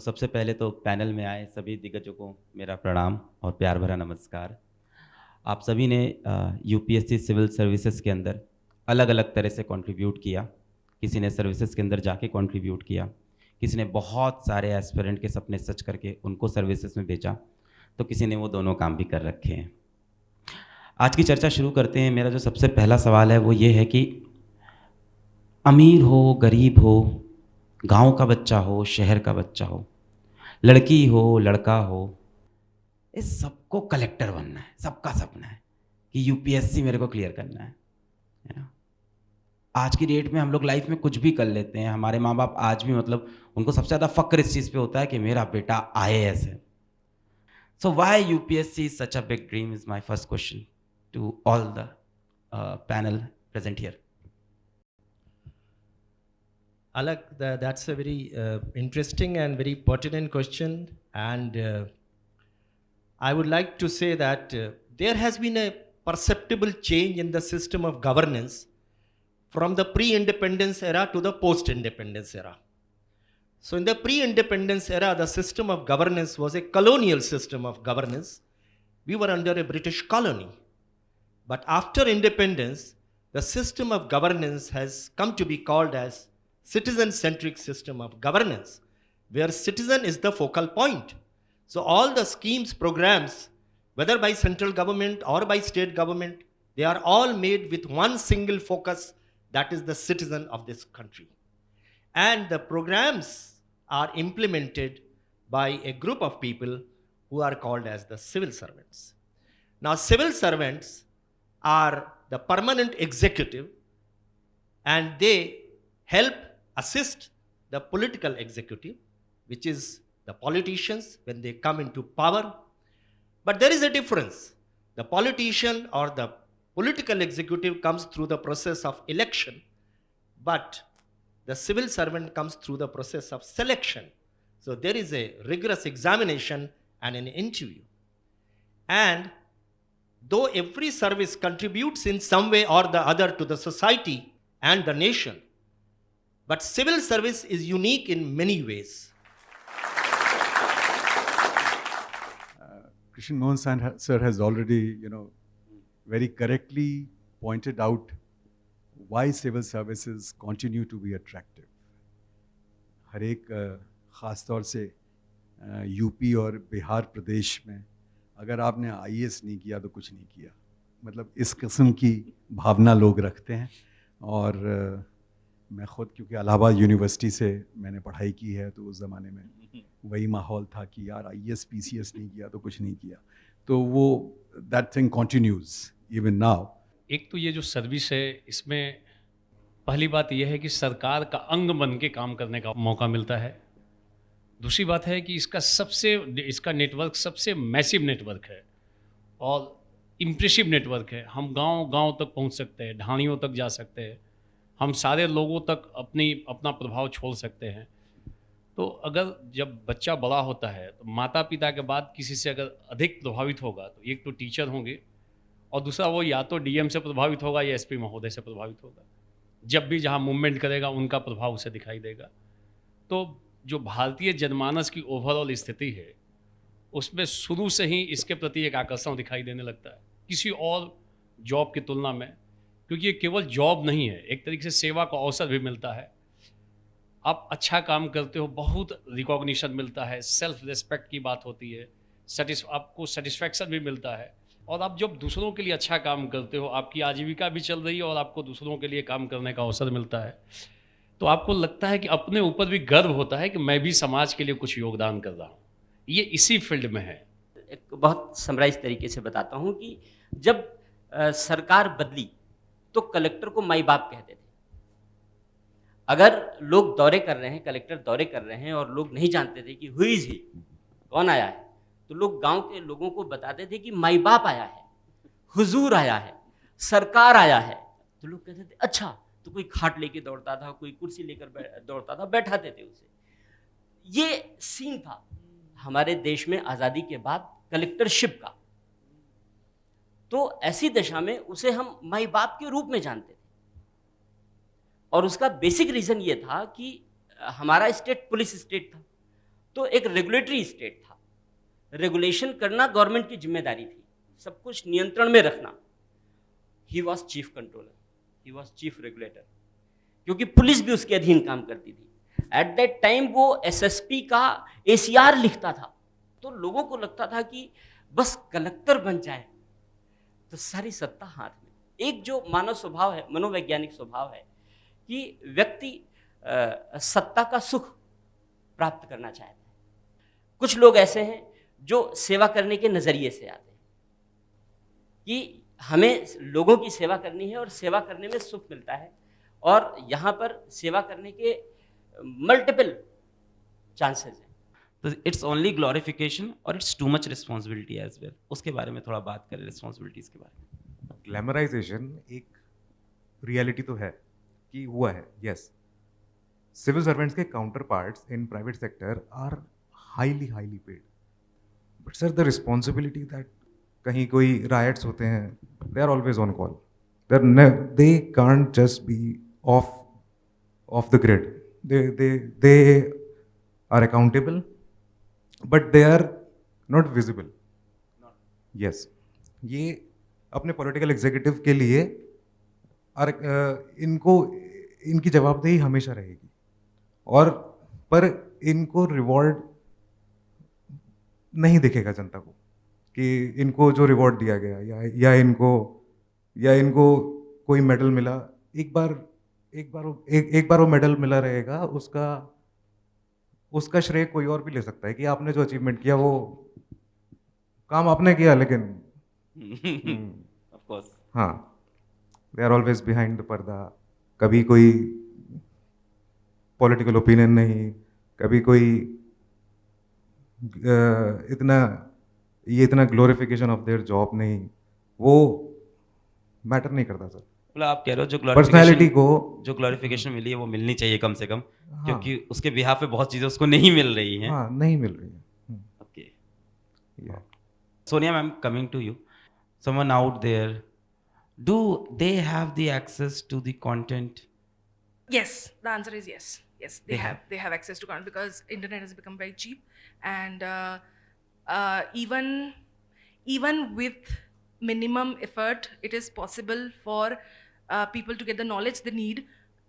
सबसे पहले तो पैनल में आए सभी दिग्गजों को मेरा प्रणाम और प्यार भरा नमस्कार। आप सभी ने यूपीएससी सिविल सर्विसेज के अंदर अलग अलग तरह से कंट्रीब्यूट किया। किसी ने सर्विसेज के अंदर जाके कंट्रीब्यूट किया, किसी ने बहुत सारे एस्पिरेंट के सपने सच करके उनको सर्विसेज में भेजा, तो किसी ने वो दोनों काम भी कर रखे हैं। आज की चर्चा शुरू करते हैं। मेरा जो सबसे पहला सवाल है वो ये है कि अमीर हो, गरीब हो, गांव का बच्चा हो, शहर का बच्चा हो, लड़की हो, लड़का हो, इस सबको कलेक्टर बनना है। सबका सपना है कि यूपीएससी मेरे को क्लियर करना है ना। आज की डेट में हम लोग लाइफ में कुछ भी कर लेते हैं। हमारे माँ बाप आज भी मतलब उनको सबसे ज़्यादा फ़क्र इस चीज़ पे होता है कि मेरा बेटा आईएएस है। So why UPSC is such a big dream is my first question to all the panel present here. Alak, that's a very interesting and very pertinent question. And I would like to say that there has been a perceptible change in the system of governance from the pre-independence era to the post-independence era. So in the pre-independence era, the system of governance was a colonial system of governance. We were under a British colony. But after independence, the system of governance has come to be called as citizen-centric system of governance, where citizen is the focal point. So all the schemes, programs, whether by central government or by state government, they are all made with one single focus, that is the citizen of this country. And the programs are implemented by a group of people who are called as the civil servants. Now, civil servants are the permanent executive, and they help assist the political executive, which is the politicians when they come into power. But there is a difference. The politician or the political executive comes through the process of election, but the civil servant comes through the process of selection. So there is a rigorous examination and an interview. And though every service contributes in some way or the other to the society and the nation, but civil service is unique in many ways. Krishan Mohan sir has already, very correctly pointed out why civil services continue to be attractive. हर एक ख़ास तौर से UP और बिहार प्रदेश में अगर आपने IAS नहीं किया तो कुछ नहीं किया, मतलब इस किस्म की भावना लोग रखते हैं। और मैं ख़ुद क्योंकि इलाहाबाद यूनिवर्सिटी से मैंने पढ़ाई की है, तो उस ज़माने में वही माहौल था कि यार आईएएस पीसीएस नहीं किया तो कुछ नहीं किया। तो वो that thing continues even now. एक तो ये जो सर्विस है, इसमें पहली बात यह है कि सरकार का अंग बन के काम करने का मौका मिलता है। दूसरी बात है कि इसका नेटवर्क सबसे मैसिव नेटवर्क है और इम्प्रेसिव नेटवर्क है। हम गांव तक पहुंच सकते हैं, ढाणियों तक जा सकते हैं, हम सारे लोगों तक अपना प्रभाव छोड़ सकते हैं। तो अगर जब बच्चा बड़ा होता है तो माता पिता के बाद किसी से अगर अधिक प्रभावित होगा तो एक तो टीचर होंगे और दूसरा वो या तो डीएम से प्रभावित होगा या एसपी महोदय से प्रभावित होगा। जब भी जहाँ मूवमेंट करेगा उनका प्रभाव उसे दिखाई देगा। तो जो भारतीय जनमानस की ओवरऑल स्थिति है उसमें शुरू से ही इसके प्रति एक आकर्षण दिखाई देने लगता है किसी और जॉब की तुलना में, क्योंकि ये केवल जॉब नहीं है, एक तरीके से सेवा का अवसर भी मिलता है। आप अच्छा काम करते हो, बहुत रिकॉग्निशन मिलता है, सेल्फ रिस्पेक्ट की बात होती है, आपको सेटिस्फैक्शन भी मिलता है। और आप जब दूसरों के लिए अच्छा काम करते हो, आपकी आजीविका भी चल रही है और आपको दूसरों के लिए काम करने का अवसर मिलता है, तो आपको लगता है कि अपने ऊपर भी गर्व होता है कि मैं भी समाज के लिए कुछ योगदान कर रहा हूँ। ये इसी फील्ड में है। एक बहुत समराइज तरीके से बताता हूँ कि जब सरकार बदली तो कलेक्टर को माई बाप कहते थे। अगर लोग दौरे कर रहे हैं, कलेक्टर दौरे कर रहे हैं और लोग नहीं जानते थे कि हु इज ही, कौन आया है, तो लोग गांव के लोगों को बताते थे कि माई बाप आया है, हुजूर आया है, सरकार आया है। तो लोग कहते थे अच्छा। तो कोई खाट लेके दौड़ता था, कोई कुर्सी लेकर दौड़ता था, बैठाते थे उसे। ये सीन था हमारे देश में आज़ादी के बाद कलेक्टरशिप का। तो ऐसी दशा में उसे हम माई बाप के रूप में जानते थे और उसका बेसिक रीज़न ये था कि हमारा स्टेट पुलिस स्टेट था। तो एक रेगुलेटरी स्टेट था, रेगुलेशन करना गवर्नमेंट की जिम्मेदारी थी, सब कुछ नियंत्रण में रखना। He was chief controller, he was chief regulator, क्योंकि पुलिस भी उसके अधीन काम करती थी। एट दैट टाइम वो एसएसपी का एसीआर लिखता था, तो लोगों को लगता था कि बस कलेक्टर बन जाए तो सारी सत्ता हाथ में। एक जो मानव स्वभाव है, मनोवैज्ञानिक स्वभाव है कि व्यक्ति सत्ता का सुख प्राप्त करना चाहता है। कुछ लोग ऐसे हैं जो सेवा करने के नज़रिए से आते हैं कि हमें लोगों की सेवा करनी है और सेवा करने में सुख मिलता है, और यहाँ पर सेवा करने के मल्टीपल चांसेस हैं। तो इट्स ओनली ग्लोरिफिकेशन और it's too much responsibility as well, उसके बारे में थोड़ा बात करें, रिस्पॉन्सिबिलिटीज के बारे में। ग्लैमराइजेशन एक रियलिटी तो है कि हुआ है, यस। सिविल सर्वेंट्स के counterparts in private sector are highly paid, but sir the responsibility that कहीं कोई राइट्स होते हैं, they are always on call, they can't just be off the grid, they are accountable but they are not visible. Yes, ये अपने political executive के लिए इनकी जवाबदेही हमेशा रहेगी, और पर इनको रिवॉर्ड नहीं दिखेगा जनता को कि इनको जो रिवॉर्ड दिया गया या इनको कोई मेडल मिला, एक बार वो मेडल मिला रहेगा, उसका श्रेय कोई और भी ले सकता है कि आपने जो अचीवमेंट किया वो काम आपने किया, लेकिन ऑफ कोर्स हाँ, they are always behind the पर्दा। कभी कोई पॉलिटिकल ओपिनियन नहीं, कभी कोई इतना ग्लोरिफिकेशन ऑफ देयर जॉब नहीं, वो मैटर नहीं करता सर। मतलब आप कह रहे हो जो पर्सनैलिटी को जो ग्लोरिफिकेशन मिली है वो मिलनी चाहिए कम से कम, हाँ, क्योंकि उसके बिहाफ पे बहुत चीज़ें उसको नहीं मिल रही हैं। हाँ, नहीं मिल रही है। Okay, Yeah. Sonia ma'am, coming to you, someone out there, do they have the access to the content? Yes, the answer is yes. Yes, They have. they have access to content because internet has become very cheap, and even with minimum effort, it is possible for people to get the knowledge they need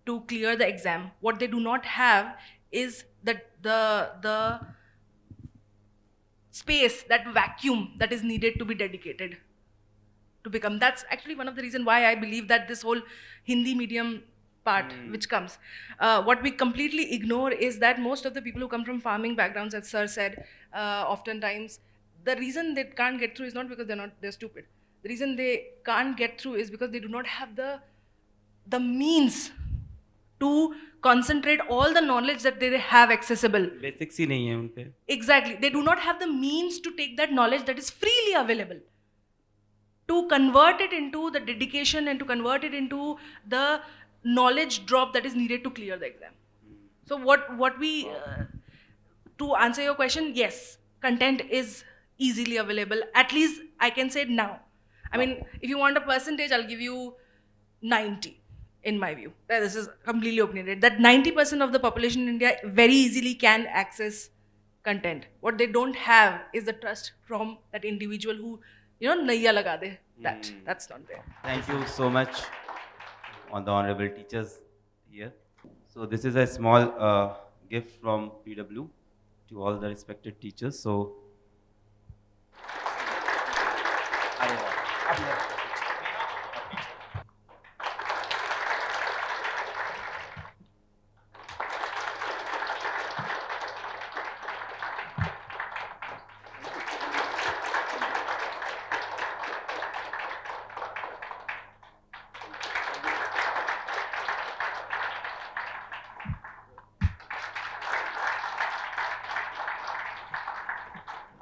to clear the exam. What they do not have is the space, that vacuum that is needed to be dedicated to become. That's actually one of the reasons why I believe that this whole Hindi medium part which comes, what we completely ignore is that most of the people who come from farming backgrounds, as sir said, oftentimes the reason they can't get through is not because they're stupid. The reason they can't get through is because they do not have the means to concentrate all the knowledge that they have accessible. Basics ही नहीं है उन पे। Exactly. They do not have the means to take that knowledge that is freely available, to convert it into the dedication and to convert it into the knowledge drop that is needed to clear the exam. So what we, to answer your question, yes, content is easily available. At least I can say now. I mean, if you want a percentage, I'll give you 90. In my view, this is completely opinionated, that 90% of the population in India very easily can access content. What they don't have is the trust from that individual who, naiya laga de. That's not there. Thank you so much on the honorable teachers here. So this is a small gift from PW to all the respected teachers. So